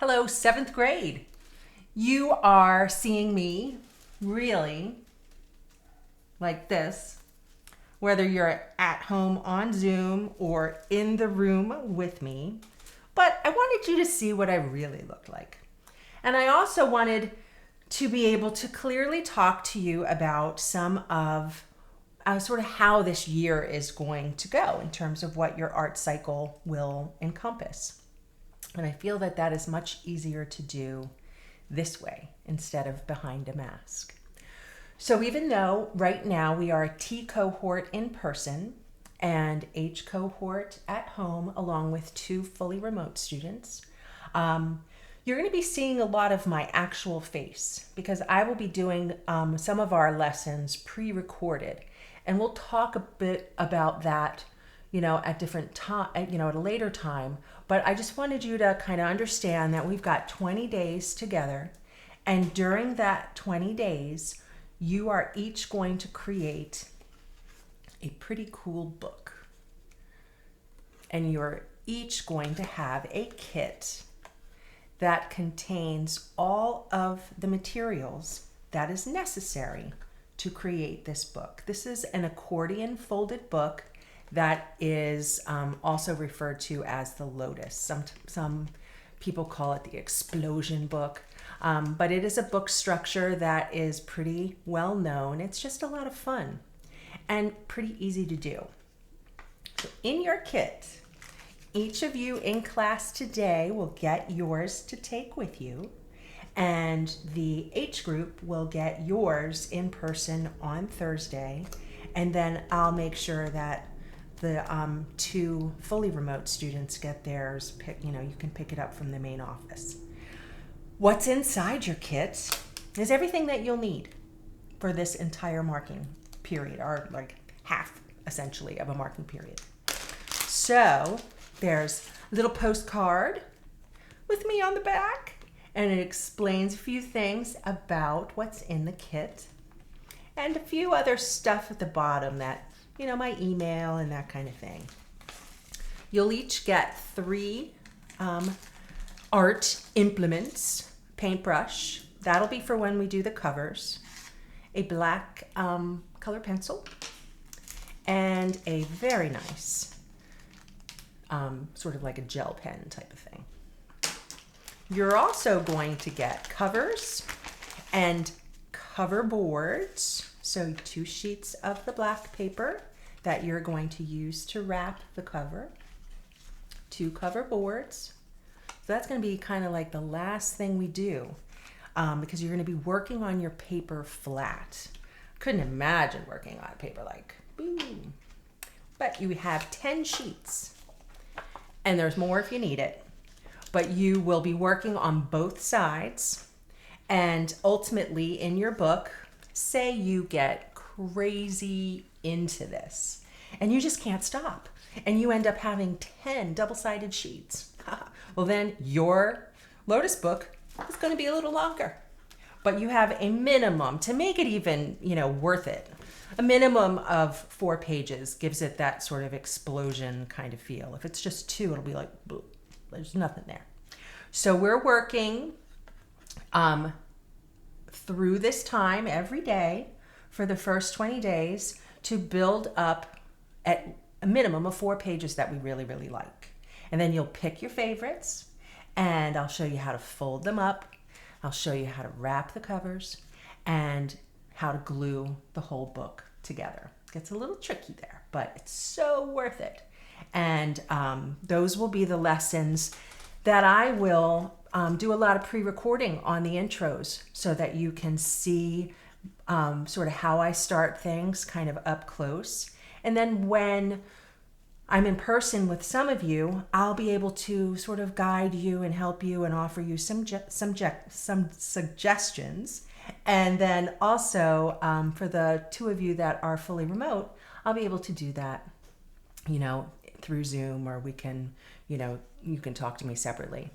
Hello, seventh grade. You are seeing me really like this, whether you're at home on Zoom or in the room with me. But I wanted you to see what I really look like. And I also wanted to be able to clearly talk to you about some of sort of how this year is going to go in terms of what your art cycle will encompass. And I feel that that is much easier to do this way instead of behind a mask. So even though right now we are a T cohort in person and H cohort at home, along with 2 fully remote students, you're going to be seeing a lot of my actual face because I will be doing some of our lessons pre-recorded, and we'll talk a bit about that, at different time, at a later time. But I just wanted you to kind of understand that we've got 20 days together, and during that 20 days, you are each going to create a pretty cool book. And you're each going to have a kit that contains all of the materials that is necessary to create this book. This is an accordion folded book that is also referred to as the Lotus. Some people call it the explosion book, but it is a book structure that is pretty well known. It's just a lot of fun and pretty easy to do. So in your kit, each of you in class today will get yours to take with you, and the H group will get yours in person on Thursday, and then I'll make sure that the 2 fully remote students get theirs. You can pick it up from the main office. What's inside your kit is everything that you'll need for this entire marking period, or like half essentially of a marking period. So there's a little postcard with me on the back, and it explains a few things about what's in the kit and a few other stuff at the bottom that, my email and that kind of thing. You'll each get 3 art implements, paintbrush, that'll be for when we do the covers, a black color pencil, and a very nice sort of like a gel pen type of thing. You're also going to get covers and cover boards. So 2 sheets of the black paper that you're going to use to wrap the cover, 2 cover boards. So that's going to be kind of like the last thing we do because you're going to be working on your paper flat. Couldn't imagine working on paper like boom. But you have 10 sheets, and there's more if you need it. But you will be working on both sides, and ultimately in your book, say you get crazy into this and you just can't stop and you end up having 10 double-sided sheets. Well, then your Lotus book is going to be a little longer, but you have a minimum to make it even, worth it. A minimum of 4 pages gives it that sort of explosion kind of feel. If it's just 2, it'll be like, boom, there's nothing there. So we're working through this time every day for the first 20 days to build up at a minimum of 4 pages that we really, really like. And then you'll pick your favorites, and I'll show you how to fold them up. I'll show you how to wrap the covers and how to glue the whole book together. It gets a little tricky there, but it's so worth it. And those will be the lessons that I will do a lot of pre-recording on the intros so that you can see sort of how I start things kind of up close. And then when I'm in person with some of you, I'll be able to sort of guide you and help you and offer you some suggestions. And then also for the 2 of you that are fully remote, I'll be able to do that, through Zoom, or we can, you can talk to me separately.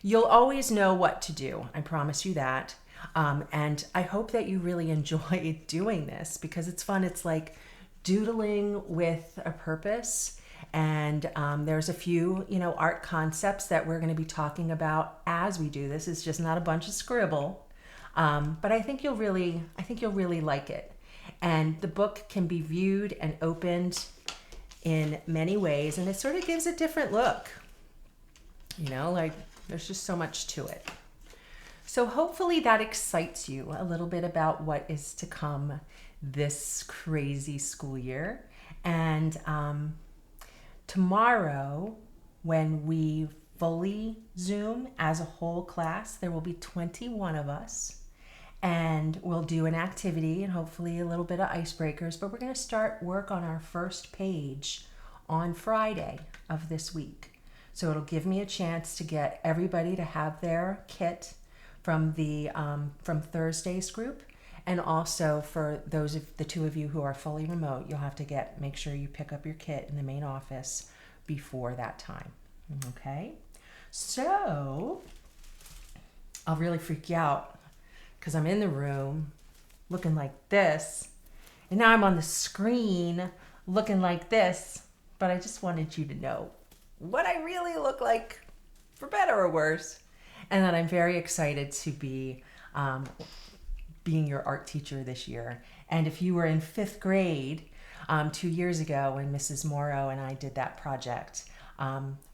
You'll always know what to do. I promise you that. And I hope that you really enjoy doing this because it's fun. It's like doodling with a purpose. And there's a few, art concepts that we're going to be talking about as we do this. It's just not a bunch of scribble, but I think you'll really like it. And the book can be viewed and opened in many ways, and it sort of gives a different look. Like there's just so much to it. So hopefully that excites you a little bit about what is to come this crazy school year. And tomorrow, when we fully Zoom as a whole class, there will be 21 of us. And we'll do an activity and hopefully a little bit of icebreakers, but we're going to start work on our first page on Friday of this week. So it'll give me a chance to get everybody to have their kit from from Thursday's group, and also for those of the two of you who are fully remote, you'll have to make sure you pick up your kit in the main office before that time. Okay, so I'll really freak you out because I'm in the room looking like this, and now I'm on the screen looking like this, but I just wanted you to know what I really look like, for better or worse, and that I'm very excited to be being your art teacher this year. And if you were in 5th grade 2 years ago when Mrs. Morrow and I did that project,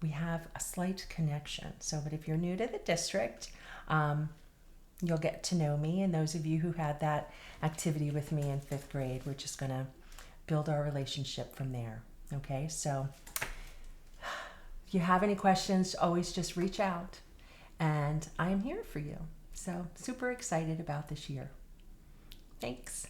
we have a slight connection. So, but if you're new to the district, you'll get to know me, and those of you who had that activity with me in 5th grade, we're just going to build our relationship from there. Okay, so if you have any questions, always just reach out, and I am here for you. So super excited about this year. Thanks.